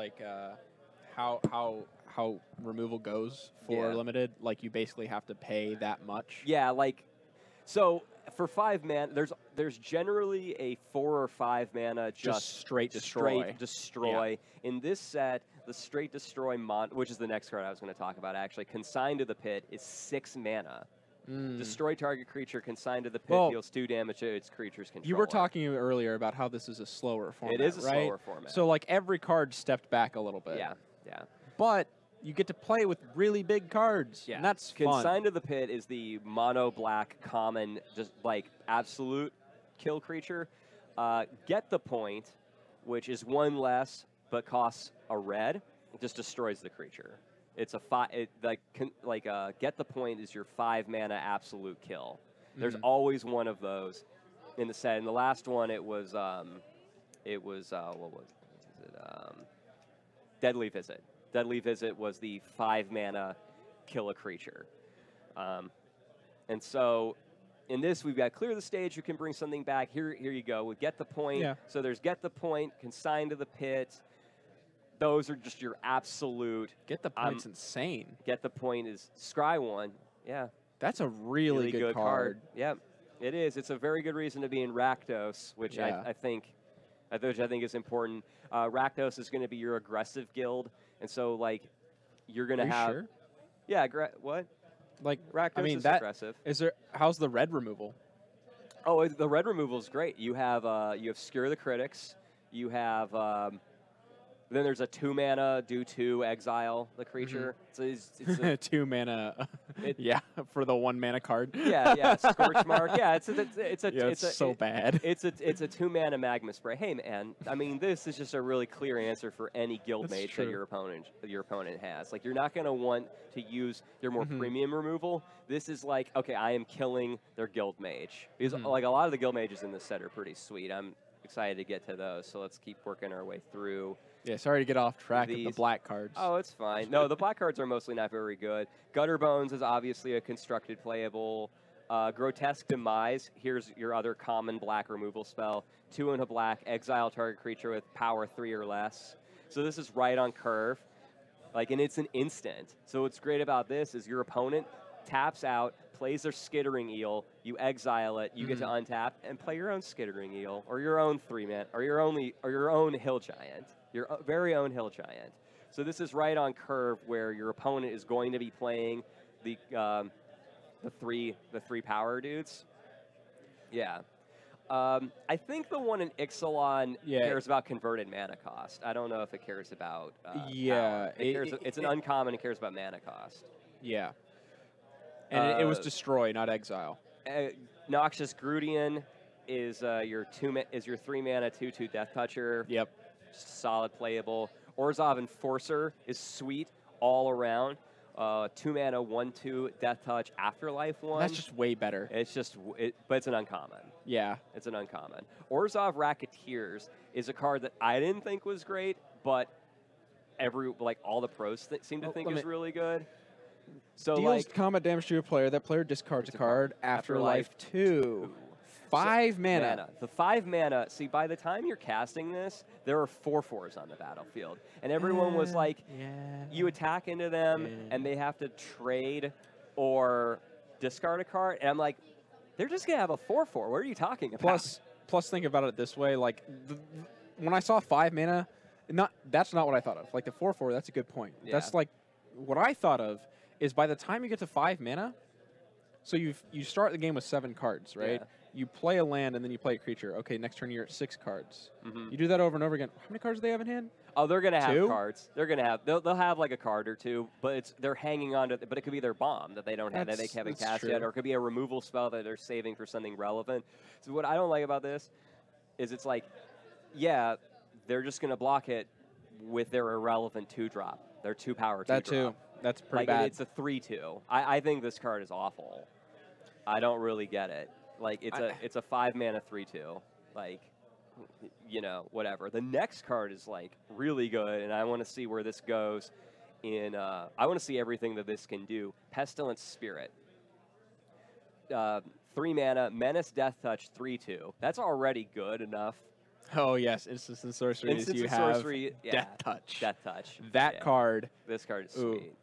how removal goes for limited? You basically have to pay that much. Yeah, so for 5 mana, there's generally a 4 or 5 mana just straight destroy. Yeah. In this set, the straight destroy which is the next card I was going to talk about actually, Consigned to the Pit is 6 mana. Destroy target creature consigned to the pit, deals 2 damage to its creature's controller. You were talking earlier about how this is a slower format. It is a right? slower format. So every card stepped back a little bit. Yeah. But you get to play with really big cards. Yeah. And that's fun. Consigned to the Pit is the mono black common, just absolute kill creature. Get the Point, which is 1 less but costs a red. It just destroys the creature. It's a Get the Point is your 5 mana absolute kill. There's always one of those in the set. And the last one, it was Deadly Visit. Deadly Visit was the 5 mana kill a creature. And so in this, we've got Clear the Stage. You can bring something back. Here you go. We Get the Point. Yeah. So there's Get the Point, Consigned to the Pit. Those are just your absolute. Get the Point's insane. Get the Point is Scry 1. Yeah. That's a really good card. Yep, it is. It's a very good reason to be in Rakdos, which Yeah. I think is important. Rakdos is going to be your aggressive guild, and so like you're going Are to you have sure? yeah. What? Like, Rakdos I mean, is that aggressive. is there. How's the red removal? Oh, the red removal is great. You have Skewer the Critics. You have then there's a 2-mana do 2 exile the creature. So it's a, 2 mana. Yeah, for the 1 mana card. yeah, Scorch Mark. Yeah, it's so bad. It's a 2-mana magma spray. Hey man, I mean this is just a really clear answer for any guild That's mage true. that your opponent has. Like you're not going to want to use their more premium removal. This is like, okay, I am killing their guild mage. Because like a lot of the guild mages in this set are pretty sweet. I'm excited to get to those. So let's keep working our way through. Yeah, sorry to get off track of the black cards. Oh, it's fine. No, the black cards are mostly not very good. Gutter Bones is obviously a constructed playable. Grotesque Demise, here's your other common black removal spell. 2 and a black, exile target creature with power 3 or less. So this is right on curve. Like, and it's an instant. So what's great about this is your opponent taps out, plays their Skittering Eel, you exile it, you get to untap and play your own Skittering Eel or your own 3-man or your own Hill Giant. Your very own Hill Giant. So this is right on curve where your opponent is going to be playing the three power dudes. Yeah. I think the one in Ixalan cares about converted mana cost. I don't know if it cares about power. It's an uncommon. It cares about mana cost. Yeah. And it was destroy, not exile. Noxious Grudian is your 3-mana 2/2 Death Toucher. Yep. Solid playable. Orzhov Enforcer is sweet all around. 2-mana 1/2 Death Touch Afterlife 1. That's just way better. It's just, but it's an uncommon. Yeah. It's an uncommon. Orzhov Racketeers is a card that I didn't think was great, but all the pros seem to think is really good. So deals combat damage to a player. That player discards a card. Afterlife 2. 5 mana. The 5 mana, see, by the time you're casting this, there are 4/4s on the battlefield. And everyone was like, you attack into them, and they have to trade or discard a card. And I'm like, they're just going to have a 4/4. What are you talking about? Plus, think about it this way. Like, when I saw 5 mana, that's not what I thought of. Like, the 4/4, that's a good point. Yeah. That's like, what I thought of is by the time you get to 5 mana, so you start the game with 7 cards, right? Yeah. You play a land and then you play a creature. Okay, next turn you're at 6 cards. You do that over and over again. How many cards do they have in hand? Oh, they're gonna have 2? cards. They're gonna have. They'll have like a card or two, but they're hanging on to. But it could be their bomb that they don't have, that they haven't cast yet, or it could be a removal spell that they're saving for something relevant. So what I don't like about this is it's like, yeah, they're just gonna block it with their irrelevant 2-drop. Their 2-power 2-drop. That too. That's pretty bad. It's a 3/2. I think this card is awful. I don't really get it. Like it's a 5-mana 3/2. Like, you know, whatever. The next card is like really good, and I want to see where this goes. I want to see everything that this can do. Pestilence Spirit. 3 mana, Menace Death Touch 3/2. That's already good enough. Oh yes, instants and sorceries. Instants you and have sorcery, Death Touch. Death Touch. That card. This card is sweet.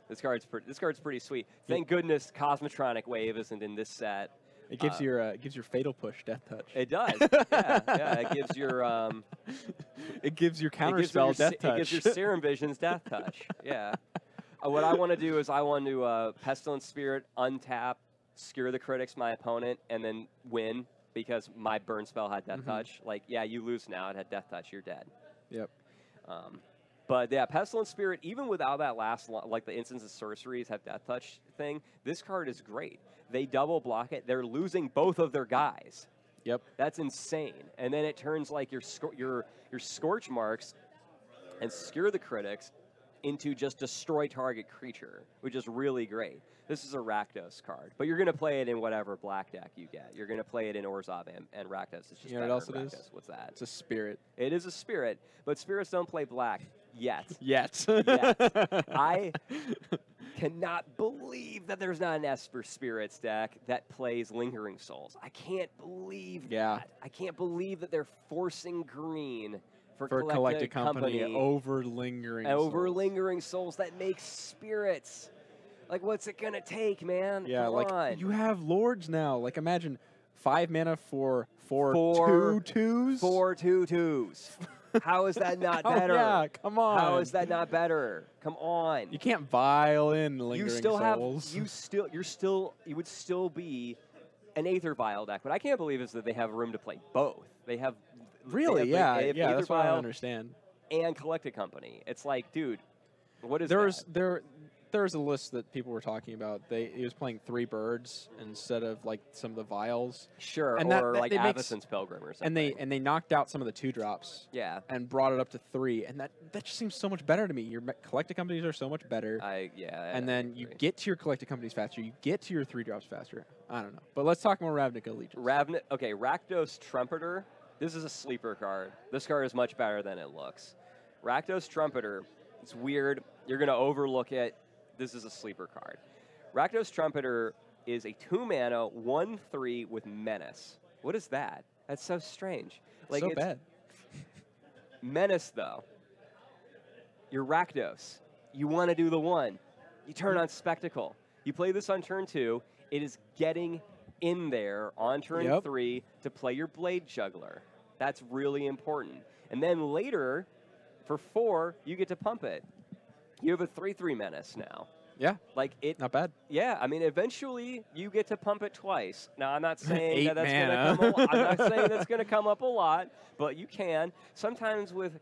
This card's pretty sweet. Thank goodness Cosmotronic Wave isn't in this set. It gives your Fatal Push Death Touch. It does. yeah. It gives your it gives your counterspell Death Touch. It gives your Serum Visions Death Touch. Yeah. What I want to do is I want to Pestilence Spirit, untap, Skewer the Critics, my opponent, and then win because my burn spell had Death Touch. Like, yeah, you lose now. It had Death Touch. You're dead. Yep. But yeah, Pestilence Spirit, even without that like the instants of sorceries have Death Touch thing, this card is great. They double block it. They're losing both of their guys. Yep. That's insane. And then it turns like your Scorch Marks and Skewer the Critics into just destroy target creature, which is really great. This is a Rakdos card, but you're going to play it in whatever black deck you get. You're going to play it in Orzhov and Rakdos. It's just you know what else it is? What's that? It's a spirit. It is a spirit, but spirits don't play black yet. Yet. I cannot believe that there's not an Esper Spirits deck that plays Lingering Souls. I can't believe that. I can't believe that they're forcing green for Collected Company over Lingering Souls. Over Lingering Souls that makes spirits. Like, what's it gonna take, man? Yeah, Come like on. you have lords now. Like imagine 5 mana for Four 2/2s. 4 2/2s. How is that not Oh, better? yeah, come on. How is that not better? Come on. You can't vial in lingering You still souls. you would still be an Aether Vial deck, but I can't believe is that they have room to play both. They have Really? they Yeah, have yeah. Aether That's what I don't Vial understand. and Collected Company. It's like, dude, what is There's a list that people were talking about. He was playing 3 birds instead of like some of the vials. Sure, And or that like it makes- Avacyn's Pilgrim or something. And they knocked out some of the 2-drops. Yeah. And brought it up to 3, and that just seems so much better to me. Your collected companies are so much better. And then you get to your collected companies faster. You get to your 3-drops faster. I don't know, but let's talk more Ravnica Allegiance. Okay, Rakdos Trumpeter. This is a sleeper card. This card is much better than it looks. Rakdos Trumpeter. It's weird. You're gonna overlook it. This is a sleeper card. Rakdos Trumpeter is a 2-mana 1/3 with Menace. What is that? That's so strange. Like, so it's bad. Menace, though. You're Rakdos. You want to do the 1. You turn on Spectacle. You play this on turn 2. It is getting in there on turn 3 to play your Blade Juggler. That's really important. And then later, for 4, you get to pump it. You have a 3/3 Menace now. Yeah. Like it. Not bad. Yeah, I mean, eventually you get to pump it twice. Now, I'm not saying that that's mana. going to come. I'm not saying that's going to come up a lot, but you can. Sometimes with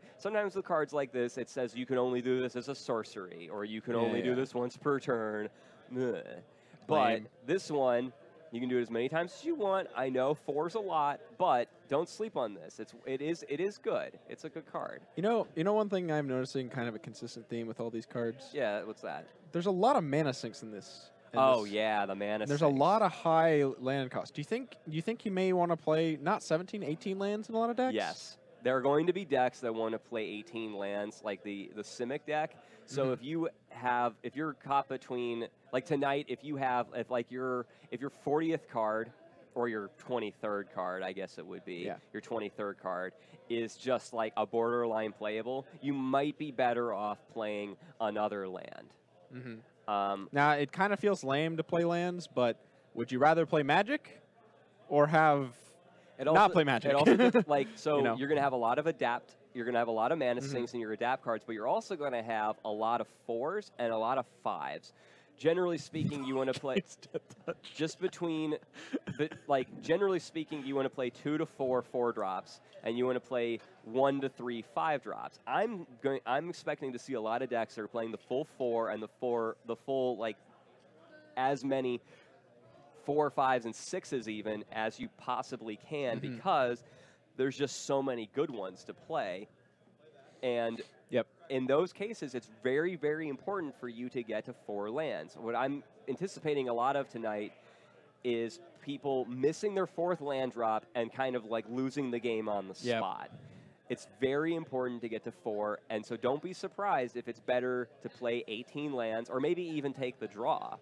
cards like this, it says you can only do this as a sorcery, or you can only do this once per turn. Ugh. But Lame. this one, you can do it as many times as you want. I know 4's a lot, but don't sleep on this. It is good. It's a good card. You know one thing I'm noticing, kind of a consistent theme with all these cards. Yeah, what's that? There's a lot of mana sinks in this. Yeah, the mana. There's a lot of high land cost. Do you think you may want to play not 17, 18 lands in a lot of decks? Yes. There are going to be decks that want to play 18 lands, like the Simic deck. So if you're caught between, like tonight, if your 40th card or your 23rd card, I guess it would be, your 23rd card is just like a borderline playable, you might be better off playing another land. Now, it kind of feels lame to play lands, but would you rather play Magic or have not play Magic? It also like, so You know. you're going to have a lot of adapt. You're going to have a lot of mana sinks in your adapt cards, but you're also going to have a lot of 4s and a lot of 5s. Generally speaking, you want to play just between, generally speaking, you want to play 2 to 4 4-drops, and you want to play 1 to 3 5-drops. I'm expecting to see a lot of decks that are playing the full 4 and the full like as many 4, 5s, and 6s even as you possibly can, because there's just so many good ones to play. And in those cases, it's very, very important for you to get to 4 lands. What I'm anticipating a lot of tonight is people missing their 4th land drop and kind of like losing the game on the spot. It's very important to get to 4, and so don't be surprised if it's better to play 18 lands or maybe even take the draw.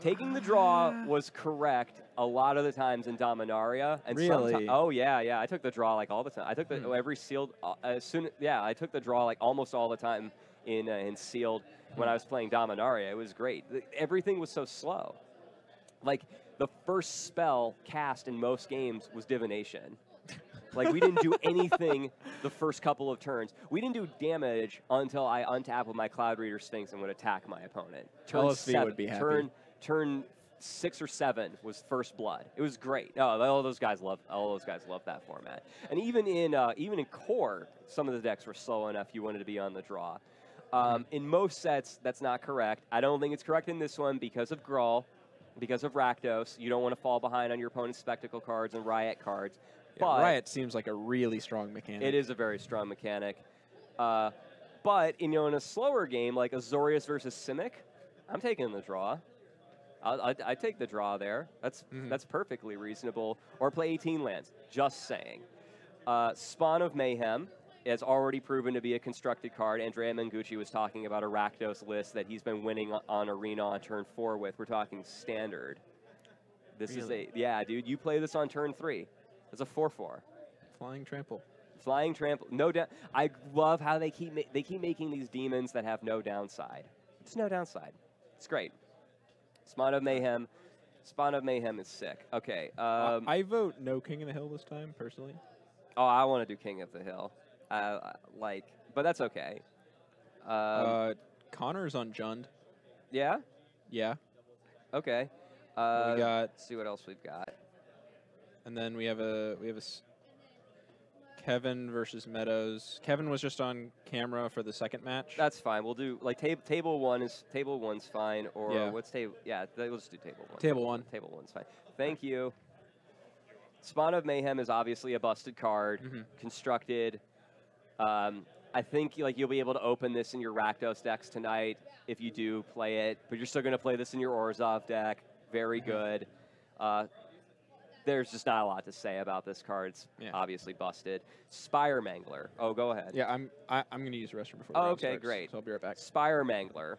Taking the draw was correct a lot of the times in Dominaria. And Really? Oh yeah, I took the draw like all the time. I took the every sealed I took the draw like almost all the time in sealed when I was playing Dominaria. It was great. Everything was so slow. Like the first spell cast in most games was Divination. Like, we didn't do anything the first couple of turns. We didn't do damage until I untap with my Cloud Reader Sphinx and would attack my opponent. LSV would be happy. Turn 6 or 7 was First Blood. It was great. Oh, all those guys love that format. And even in Core, some of the decks were slow enough you wanted to be on the draw. In most sets, that's not correct. I don't think it's correct in this one because of Grawl, because of Rakdos. You don't want to fall behind on your opponent's Spectacle cards and Riot cards. But Riot seems like a really strong mechanic. It is a very strong mechanic. But in a slower game like Azorius versus Simic, I'm taking the draw. I take the draw there. That's perfectly reasonable. Or play 18 lands. Just saying. Spawn of Mayhem has already proven to be a constructed card. Andrea Mengucci was talking about a Rakdos list that he's been winning on Arena on turn 4 with. We're talking standard. This is dude. You play this on turn 3. It's a 4/4. Flying Trample. Flying trample, no down. I love how they keep making these demons that have no downside. There's no downside. It's great. Spawn of Mayhem. Spawn of Mayhem is sick. Okay. I vote no King of the Hill this time, personally. Oh, I want to do King of the Hill. But that's okay. Connor's on Jund. Yeah. Yeah. Okay. We got, Let's see what else we've got. and then we have Kevin versus Meadows. Kevin was just on camera for the second match. That's fine. We'll do like table one's fine. Or Yeah. what's table? Yeah, we'll just do table one. Table one. Table one's fine. Thank you. Spawn of Mayhem is obviously a busted card, constructed. I think you'll be able to open this in your Rakdos decks tonight if you do play it, but you're still going to play this in your Orzhov deck. Very good. There's just not a lot to say about this card. It's obviously busted. Spire Mangler. Oh, go ahead. Yeah, I'm going to use the restroom before. Oh, the round okay, starts, great. So I'll be right back. Spire Mangler.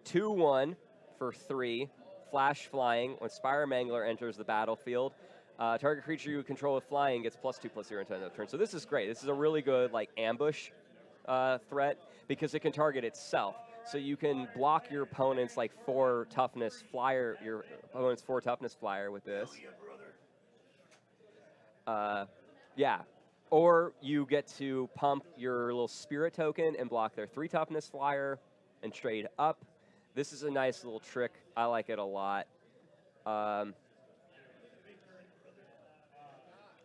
2/1 for 3. Flash flying. When Spire Mangler enters the battlefield, target creature you control with flying gets +2/+0 until end of turn. So this is great. This is a really good ambush threat because it can target itself. So you can block your opponent's 4 toughness flyer, your opponent's 4 toughness flyer with this. Yeah. Or you get to pump your little spirit token and block their 3 toughness flyer and trade up. This is a nice little trick. I like it a lot.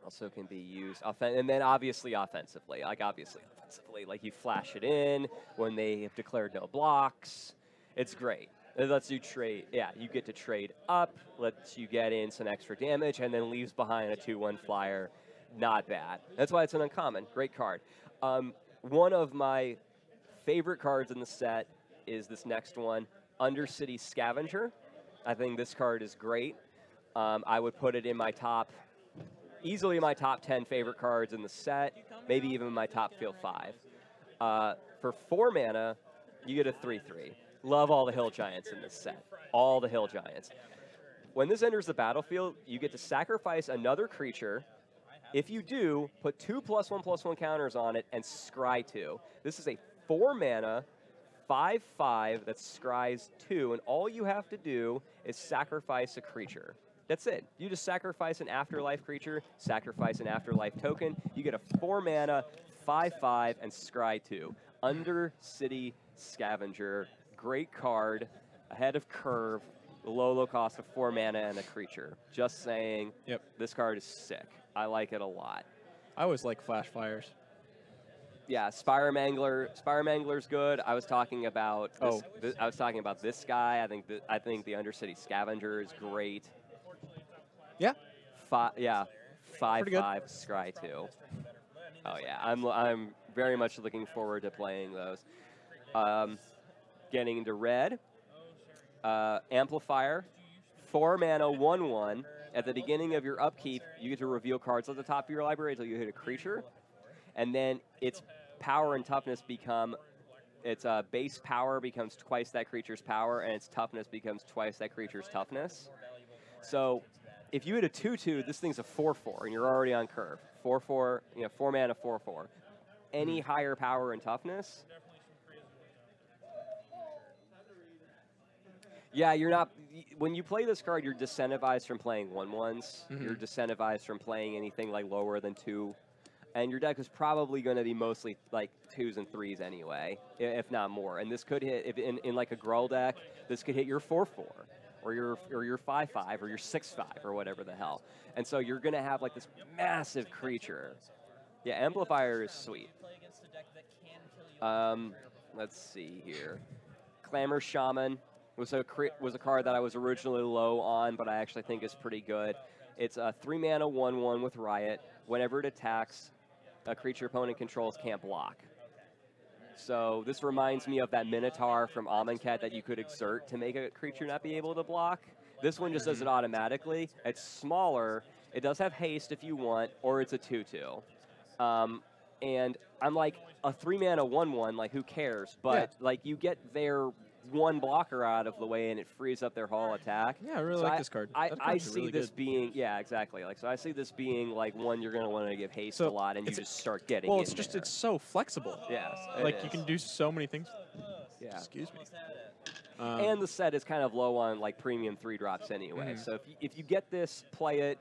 Also can be used, and then obviously offensively. You flash it in when they have declared no blocks. It's great. It lets you trade. Yeah, you get to trade up, lets you get in some extra damage, and then leaves behind a 2/1 flyer. Not bad. That's why it's an uncommon. Great card. One of my favorite cards in the set is this next one, Undercity Scavenger. I think this card is great. I would put it in my easily my top 10 favorite cards in the set, maybe even my top field 5. For 4 mana, you get a 3/3. Love all the Hill Giants in this set. All the Hill Giants. When this enters the battlefield, you get to sacrifice another creature. If you do, put 2 +1/+1 counters on it and scry 2. This is a 4 mana, 5/5 that scries 2, and all you have to do is sacrifice a creature. That's it. You just sacrifice an afterlife creature, sacrifice an afterlife token. You get a 4 mana, 5/5, and scry 2. Undercity Scavenger. Great card. Ahead of curve. Low cost of 4 mana and a creature. Just saying. Yep. This card is sick. I like it a lot. I always like flash flyers. Yeah, Spire Mangler. Spire Mangler's good. I was talking about this guy. I think the Undercity Scavenger is great. Yeah. 5/5 scry 2. Oh yeah, I'm very much looking forward to playing those. Getting into red. Amplifier. 4 mana, 1/1. At the beginning of your upkeep, you get to reveal cards at the top of your library until you hit a creature, and then its power and toughness become. Its base power becomes twice that creature's power, and its toughness becomes twice that creature's toughness. So if you hit a 2/2, this thing's a 4/4, and you're already on curve. 4/4, 4 mana, 4/4. Any higher power and toughness? Yeah, you're not. When you play this card, you're disincentivized from playing 1/1s. You're disincentivized from playing anything lower than 2. And your deck is probably going to be mostly 2s and 3s anyway, if not more. And this could hit, if in a Gruul deck, this could hit your 4/4. Or your 5/5 or your 6/5 or whatever the hell. And so you're going to have this massive creature. Yeah, Amplifier is sweet. Let's see here. Clamor Shaman was a card that I was originally low on, but I actually think is pretty good. It's a 3 mana, 1/1 with Riot. Whenever it attacks, a creature opponent controls can't block. So this reminds me of that Minotaur from Amonkhet that you could exert to make a creature not be able to block. This one just does it automatically. It's smaller. It does have haste if you want, or it's a 2/2. And I'm a 3 mana, 1/1. Who cares? But you get there one blocker out of the way and it frees up their whole attack. Yeah, I really So like this card. I That card's see really this good. being exactly. Like, so I see this being like one you're going to want to give haste So a lot, and you it's- just start getting. Well, in it's just there. it's so flexible. Yes, Like you can do so many things. Yeah. Excuse me. And the set is kind of low on like premium 3-drops anyway. Mhm. So if you get this, play it,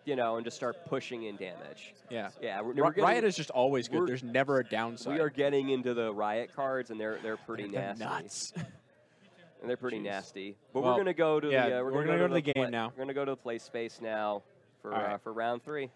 you know, and just start pushing in damage. Yeah. Yeah, Riot is just always good. we're- There's never a downside. We are getting into the Riot cards, and they're pretty They're nasty. nuts. And they're pretty Jeez. nasty. But Well, we're gonna go to yeah, the we're gonna go to the game play, now. We're gonna go to the play space now for All right. for round 3.